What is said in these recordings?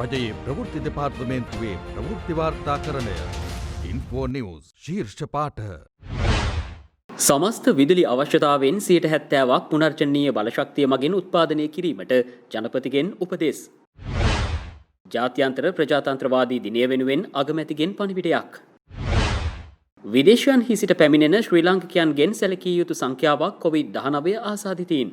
රජයේ ප්‍රවෘත්ති දෙපාර්තමේන්තුවේ ප්‍රවෘත්ති වාර්තාකරණය ඉන්ෆෝ නිවුස් ශීර්ෂ පාඨ සමස්ත විදුලි අවශ්‍යතාවෙන් 70%ක් පුනර්ජනනීය බලශක්තිය මගින් උත්පාදනය කිරීමට ජනපතිගෙන් උපදෙස්. ජාත්‍යන්තර ප්‍රජාතන්ත්‍රවාදී දිනය වෙනුවෙන් අගමැතිගෙන් පණිවිඩයක්. විදේශයන්හි සිට පැමිණෙන ශ්‍රී ලාංකිකයන්ගෙන් සැලකිය යුතු සංඛ්‍යාවක් COVID-19 ආසාදිතයින්.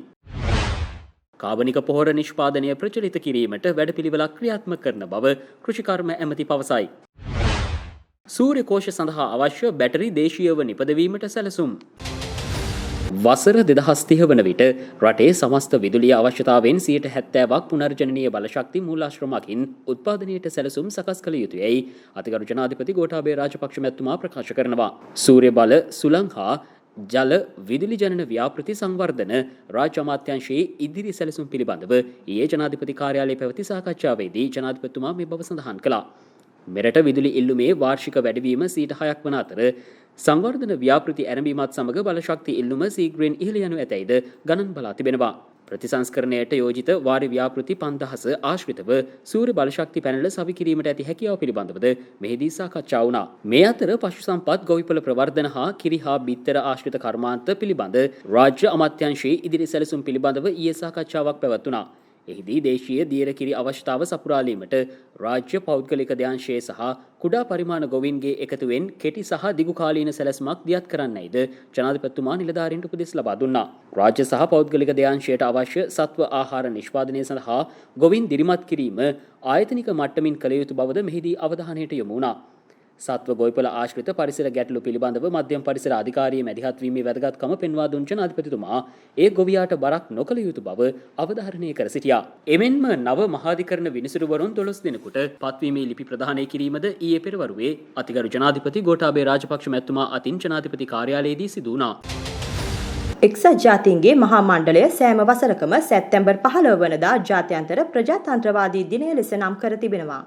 කාබනික පොහොර නිෂ්පාදනය ප්‍රචලිත කිරීමට වැඩපිළිවෙලක් ක්‍රියාත්මක කරන බව කෘෂිකර්ම ඇමති පවසයි. සූර්ය කෝෂ සඳහා අවශ්‍ය බැටරි දේශීයව නිපදවීමට සැලසුම්. වසර 2030 වන විට රටේ සමස්ත විදුලිය අවශ්‍යතාවෙන් 70%ක් පුනර්ජනනීය බලශක්ති මූලාශ්‍රමකින් උත්පාදනයට සැලසුම් සකස් කළ යුතුයයි අතිගරු ජනාධිපති ගෝඨාභය රාජපක්ෂ මැතිතුමා ප්‍රකාශ කරනවා. සූර්ය බල සුළං හා ජල විදුලි ජනන ව්‍යාපෘති සංවර්ධන රාජ්‍ය අමාත්‍යාංශයේ ඉදිරි සැලසුම් පිළිබඳව ඊයේ ජනාධිපති කාර්යාලයේ පැවති සාකච්ඡාවේදී ජනාධිපතිතුමා මේ බව සඳහන් කළා. මෙරට විදුලි ඉල්ලුමේ වාර්ෂික වැඩිවීම 6% වන අතර සංවර්ධන ව්‍යාපෘති ආරම්භීමත් සමග බලශක්ති ඉල්ලුම සීග්‍රයෙන් ඉහළ යනු ඇතැයිද ගණන් බලා තිබෙනවා. ප්‍රතිසංස්කරණයට යෝජිත වාරි ව්‍යාපෘති 5000 ආශ්‍රිතව සූර්ය බලශක්ති පැනල සවි කිරීමට ඇති හැකියාව පිළිබඳවද මෙහිදී සාකච්ඡා වුණා. මේ අතර පශු සම්පත් ගොවිපළ ප්‍රවර්ධන හා කිරි හා බිත්තර ආශ්‍රිත කර්මාන්ත පිළිබඳ රාජ්‍ය අමාත්‍යාංශයේ ඉදිරි සැලසුම් පිළිබඳව ඊයේ සාකච්ඡාවක් පැවැත්වුණා. එහිදී දේශීය දියර කිරි අවශ්‍යතාව සපුරාලීමට රාජ්‍ය පෞද්ගලික දයාංශයේ සහ කුඩා පරිමාණ ගොවීන්ගේ එකතුවෙන් කෙටි සහ දිගු කාලීන සැලැස්මක් දියත් කරන්නයිද ජනාධිපතිතුමා නිලධාරීන්ට උපදෙස් ලබා දුන්නා. රාජ්‍ය සහ පෞද්ගලික දයාංශයට අවශ්‍ය සත්ව ආහාර නිෂ්පාදනය සඳහා ගොවීන් දිරිමත් කිරීම ආයතනික මට්ටමින් කළ යුතු බවද මෙහිදී අවධානයට යොමු වුණා. සත්ව ගොවිපළ ආශ්‍රිත පරිසර ගැටලු පිළිබඳව මධ්‍යම පරිසර අධිකාරිය මැදිහත් වීමේ වැදගත්කම පෙන්වා දුන් ජනාධිපතිතුමා ඒ ගොවියාට බරක් නොකළ යුතු බව අවධාරණය කර සිටියා. එමෙන්ම නව මහාධිකරණ විනිසුරුවරුන් 12 දෙනෙකුට පත්වීමේ ලිපි ප්‍රදානය කිරීමද ඊයේ පෙරවරුවේ අතිගරු ජනාධිපති ගෝඨාභය රාජපක්ෂ මැතිතුමා අතින් ජනාධිපති කාර්යාලයේදී සිදු වුණා. එක්සත් ජාතීන්ගේ මහා මණ්ඩලය සෑම වසරකම සැප්තැම්බර් 15 වනදා ජාත්‍යන්තර ප්‍රජාතන්ත්‍රවාදී දිනය ලෙස නම් කර තිබෙනවා.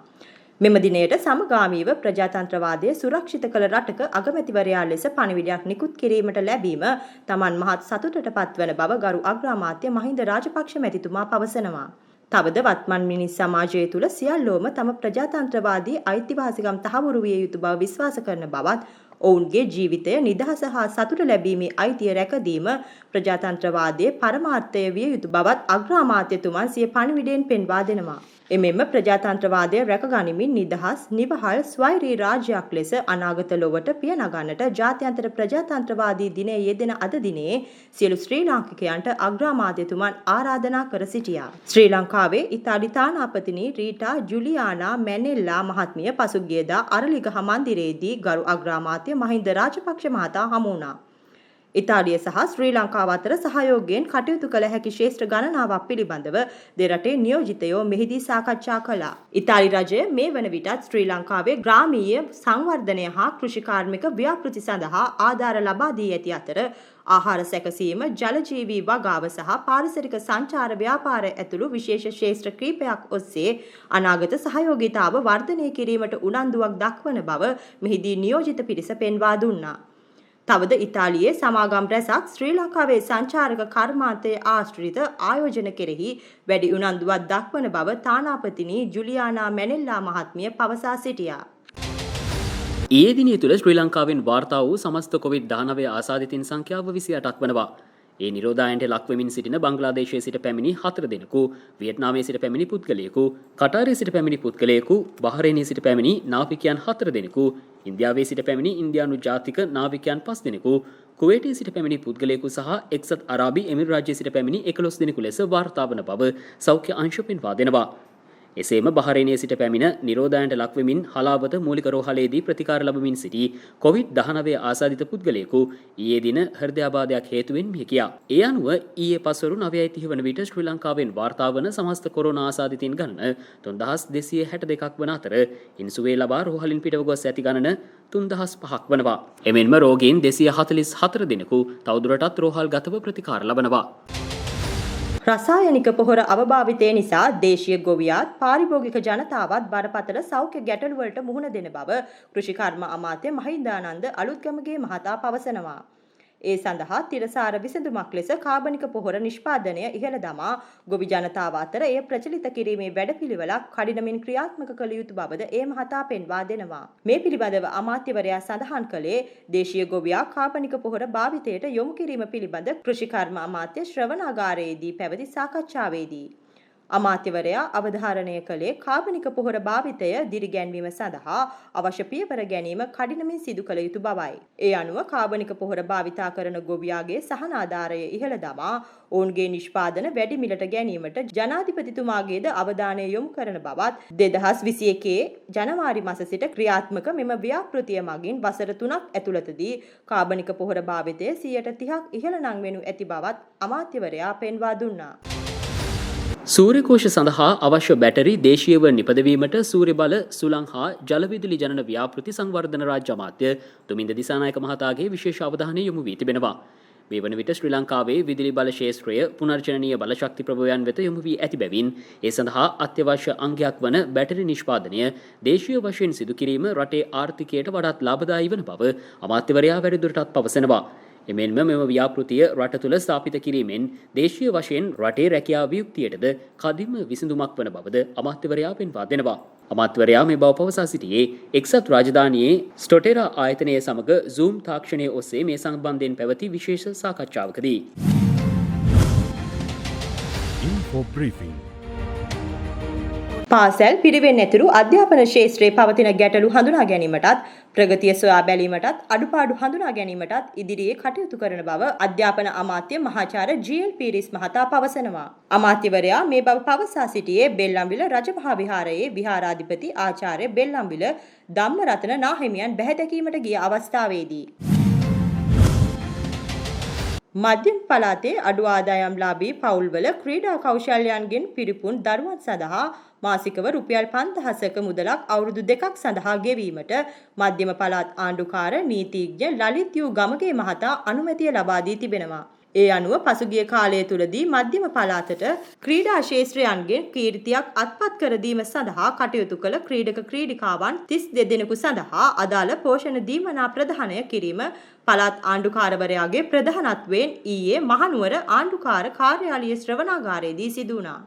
මෙම දිනයට සමගාමීව ප්‍රජාතන්ත්‍රවාදය සුරක්ෂිත කළ රටක අගමැතිවරයා ලෙස පණිවිඩයක් නිකුත් කිරීමට ලැබීම තමන් මහත් සතුටට පත්වන බව ගරු අග්‍රාමාත්‍ය මහින්ද රාජපක්ෂ මැතිතුමා පවසනවා. තවද වත්මන් මිනිස් සමාජය තුළ සියල්ලෝම තම ප්‍රජාතන්ත්‍රවාදී අයිතිවාසිකම් තහවුරු විය යුතු බව විශ්වාස කරන බවත් ඔවුන්ගේ ජීවිතය නිදහස හා සතුට ලැබීමේ අයිතිය රැකදීම ප්‍රජාතන්ත්‍රවාදයේ පරමාර්ථය විය යුතු බවත් අග්‍රාමාත්‍යතුමන් සිය පණිවිඩයෙන් පෙන්වා දෙනවා. එමෙන්ම ප්‍රජාතන්ත්‍රවාදය රැකගනිමින් නිදහස් නිවහල් ස්වෛරී රාජ්‍යයක් ලෙස අනාගත ලොවට පිය නගන්නට ජාත්‍යන්තර ප්‍රජාතන්ත්‍රවාදී දිනයේ යෙදෙන අද දිනේ සියලු ශ්‍රී ලාංකිකයන්ට අග්‍රාමාත්‍යතුමන් ආරාධනා කර සිටියා. ශ්‍රී ලංකාවේ ඉතාලි තානාපතිනි රීටා ජුලියානා මැනෙල්ලා මහත්මිය පසුගියදා අරලිගහ මන්දිරයේදී ගරු අග්‍රාමාත්‍ය මහින්ද රාජපක්ෂ මහතා හමු වුණා. ඉතාලිය සහ ශ්‍රී ලංකාව අතර සහයෝගයෙන් කටයුතු කළ හැකි ශේෂ්ත්‍ර ගණනාවක් පිළිබඳව දෙරටේ නියෝජිතයෝ මෙහිදී සාකච්ඡා කළා. ඉතාලි රජය මේ වන විටත් ශ්‍රී ලංකාවේ ග්‍රාමීය සංවර්ධනය හා කෘෂිකාර්මික ව්‍යාපෘති සඳහා ආධාර ලබා දී ඇති අතර ආහාර සැකසීම, ජලජීවී වගාව සහ පාරිසරික සංචාර ව්‍යාපාර ඇතුළු විශේෂ ශේෂ්ත්‍ර කිහිපයක් ඔස්සේ අනාගත සහයෝගීතාව වර්ධනය කිරීමට උනන්දුවක් දක්වන බව මෙහිදී නියෝජිත පිරිස පෙන්වා දුන්නා. තවද ඉතාලියේ සමාගම් රැසක් ශ්‍රී ලංකාවේ සංචාරක කර්මාන්තයේ ආශ්‍රිත ආයෝජන කෙරෙහි වැඩි උනන්දුවක් දක්වන බව තානාපතිනි ජුලියානා මැනෙල්ලා මහත්මිය පවසා සිටියා. ඊයේ දිනය තුළ ශ්‍රී ලංකාවෙන් වාර්තා වූ සමස්ත COVID-19 ආසාදිතින් සංඛ්‍යාව 28ක් වනවා. ඒ නිරෝධායනට ලක්වෙමින් සිටින බංග්ලාදේශයේ සිට පැමිණි 4 දෙනෙකු, වියට්නාමයේ සිට පැමිණි පුද්ගලයෙකු, කටාරයේ සිට පැමිණි පුද්ගලයෙකු, බහරේනයේ සිට පැමිණි නාවිකයන් 4 දෙනෙකු, ඉන්දියාවේ සිට පැමිණි ඉන්දියානු ජාතික නාවිකයන් 5 දෙනෙකු, කුවේටයේ සිට පැමිණි පුද්ගලයෙකු සහ එක්සත් අරාබි එමිරාජ්‍යයේ සිට පැමිණි 11 දෙනෙකු ලෙස වාර්තා වන බව සෞඛ්‍ය අංශ පෙන්වා දෙනවා. එසේම බහරේනයේ සිට පැමිණ නිරෝධායනට ලක්වෙමින් හලාවත මූලික රෝහලේදී ප්‍රතිකාර ලබමින් සිටි COVID-19 ආසාදිත පුද්ගලයෙකු ඊයේ දින හෘදයාබාධයක් හේතුවෙන් මිය ගියා. ඒ අනුව ඊයේ පස්වරු 9:30 වන විට ශ්‍රී ලංකාවෙන් වාර්තා වන සමස්ත කොරෝනා ආසාදිතින් ගණන 3262ක් වන අතර ඉන්සුවේ ලබා රෝහලින් පිටව ගොස් ඇති ගණන 3005ක් වනවා. එමෙන්ම රෝගීන් 244 දෙනෙකු තවදුරටත් රෝහල්ගතව ප්‍රතිකාර ලබනවා. රසායනික පොහොර අවභාවිතය නිසා දේශීය ගොවියාත් පාරිභෝගික ජනතාවත් බරපතල සෞඛ්‍ය ගැටලු වලට මුහුණ දෙන බව කෘෂිකර්ම අමාත්‍ය මහින්දානන්ද අලුත්ගමගේ මහතා පවසනවා. ඒ සඳහා තිරසාර විසඳුමක් ලෙස කාබනික පොහොර නිෂ්පාදනය ඉහළ දමා ගොවි ජනතාව අතර එය ප්‍රචලිත කිරීමේ වැඩපිළිවෙලක් කඩිනමින් ක්‍රියාත්මක කළ යුතු බවද ඒ මහතා පෙන්වා දෙනවා. මේ පිළිබඳව අමාත්‍යවරයා සඳහන් කළේ දේශීය ගොවියා කාබනික පොහොර භාවිතයට යොමු කිරීම පිළිබඳ කෘෂිකර්ම අමාත්‍ය ශ්‍රවණාගාරයේදී පැවති සාකච්ඡාවේදී. අමාත්‍යවරයා අවධාරණය කළේ කාබනික පොහොර භාවිතය දිරිගැන්වීම සඳහා අවශ්‍ය පියවර ගැනීම කඩිනමින් සිදු කළ යුතු බවයි. ඒ අනුව කාබනික පොහොර භාවිතා කරන ගොවියාගේ සහන ආධාරය ඉහළ දමා ඔවුන්ගේ නිෂ්පාදන වැඩි මිලට ගැනීමට ජනාධිපතිතුමාගේද අවධානය යොමු කරන බවත් 2021 ජනවාරි මාස සිට ක්‍රියාත්මක මෙම ව්‍යාපෘතිය මගින් වසර 3ක් ඇතුළතදී කාබනික පොහොර භාවිතය 30% ඉහළ නංවෙනු ඇති බවත් අමාත්‍යවරයා පෙන්වා දුන්නා. සූර්යකෝෂ සඳහා අවශ්‍ය බැටරි දේශීයව නිපදවීමට සූර්ය බල සුළං හා ජලවිදුලි ජනන ව්‍යාපෘති සංවර්ධන රාජ්‍ය අමාත්‍ය තුමින්ද දිසානායක මහතාගේ විශේෂ අවධානය යොමු වී තිබෙනවා. මේ වන විට ශ්‍රී ලංකාවේ විදුලි බල ක්ෂේත්‍රය පුනර්ජනනීය බල ශක්ති ප්‍රභවයන් වෙත යොමු වී ඇති බැවින් ඒ සඳහා අත්‍යවශ්‍ය අංගයක් වන බැටරි නිෂ්පාදනය දේශීය වශයෙන් සිදු කිරීම රටේ ආර්ථිකයට වඩාත් ලාභදායී වන බව අමාත්‍යවරයා වැඩිදුරටත් පවසනවා. එමෙන්ම මෙම ව්‍යාපෘතිය රට තුළ ස්ථාපිත කිරීමෙන් දේශීය වශයෙන් රටේ රැකියා වියුක්තියටද කදිම විසඳුමක් වන බවද අමාත්‍යවරයා පෙන්වා දෙනවා. අමාත්‍යවරයා මේ බව පවසා සිටියේ එක්සත් රාජධානියේ ස්ටොටෙරා ආයතනය සමග Zoom තාක්ෂණය ඔස්සේ මේ සම්බන්ධයෙන් පැවති විශේෂ සාකච්ඡාවකදී. Info briefing. පාසල් පිරිවෙන් ඇතුළු අධ්‍යාපන ක්ෂේත්‍රයේ පවතින ගැටලු හඳුනා ගැනීමටත් ප්‍රගතිය සොයා බැලීමටත් අඩුපාඩු හඳුනා ගැනීමටත් ඉදිරියේ කටයුතු කරන බව අධ්‍යාපන අමාත්‍ය මහාචාර්ය ජී.එල්. පීරිස් මහතා පවසනවා. අමාත්‍යවරයා මේ බව පවසා සිටියේ බෙල්ලම්විල රජමහා විහාරයේ විහාරාධිපති ආචාර්ය බෙල්ලම්විල ධම්මරතන නාහිමියන් බැහැ ගිය අවස්ථාවේදී මධ්‍යම පළාතේ අඩු ආදායම්ලාභී පවුල්වල ක්‍රීඩා කෞශල්‍යයන්ගෙන් පිරිපුන් දරුවන් සඳහා මාසිකව රුපියල් 5000ක මුදලක් අවුරුදු 2ක් සඳහා ගෙවීමට මධ්‍යම පළාත් ආණ්ඩුකාර නීතිඥ ලලිත් යූ ගමගේ මහතා අනුමැතිය ලබා දී තිබෙනවා. ඒ අනුව පසුගිය කාලය තුලදී මධ්‍යම පළාතට ක්‍රීඩා ක්ෂේත්‍රයන්ගෙන් කීර්තියක් අත්පත් කර දීම සඳහා කටයුතු කළ ක්‍රීඩක ක්‍රීඩිකාවන් 32 දෙනෙකු සඳහා අදාළ පෝෂණ දීමනා ප්‍රදානය කිරීම පළාත් ආණ්ඩුකාරවරයාගේ ප්‍රධානත්වයෙන් ඊයේ මහනුවර ආණ්ඩුකාර කාර්යාලීය ශ්‍රවණාගාරයේදී සිදු වුණා.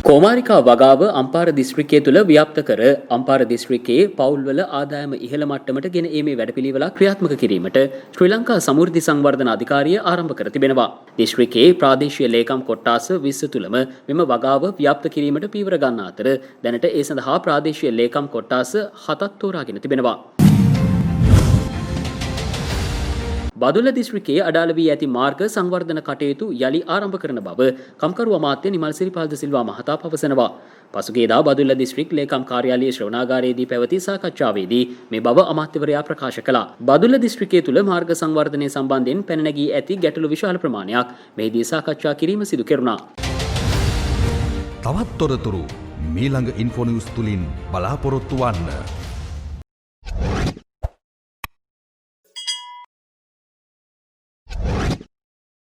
කෝමාරිකා වගාව අම්පාර දිස්ත්‍රික්කය තුළ ව්‍යාප්ත කර අම්පාර දිස්ත්‍රික්කයේ පවුල්වල ආදායම ඉහළ මට්ටමට ගෙන ඒමේ වැඩපිළිවෙලක් ක්‍රියාත්මක කිරීමට ශ්‍රී ලංකා සමෘද්ධි සංවර්ධන අධිකාරිය ආරම්භ කර තිබෙනවා. දිස්ත්‍රික්කයේ ප්‍රාදේශීය ලේකම් කොට්ටාස 20 තුළම මෙම වගාව ව්‍යාප්ත කිරීමට පීවර ගන්නා අතර දැනට ඒ සඳහා ප්‍රාදේශීය ලේකම් කොට්ටාස 7ක් තෝරාගෙන තිබෙනවා. බදුල්ල දිස්ත්‍රික්කයේ අඩාල වී ඇති මාර්ග සංවර්ධන කටයුතු යලි ආරම්භ කරන බව කම්කරු අමාත්‍ය නිමල් සිරිපාල් ද සිල්වා මහතා පවසනවා. පසුගියදා බදුල්ල දිස්ත්‍රික් ලේකම් කාර්යාලීය ශ්‍රවණාගාරයේදී පැවති සාකච්ඡාවේදී මේ බව අමාත්‍යවරයා ප්‍රකාශ කළා. බදුල්ල දිස්ත්‍රික්කය තුළ මාර්ග සංවර්ධනය සම්බන්ධයෙන් පැන නැගී ඇති ගැටලු විශාල ප්‍රමාණයක් මෙහිදී සාකච්ඡා කිරීම සිදු කෙරුණා. තවත් තොරතුරු මීළඟ ඉන්ෆෝ නිවුස් තුලින් බලාපොරොත්තු වන්න.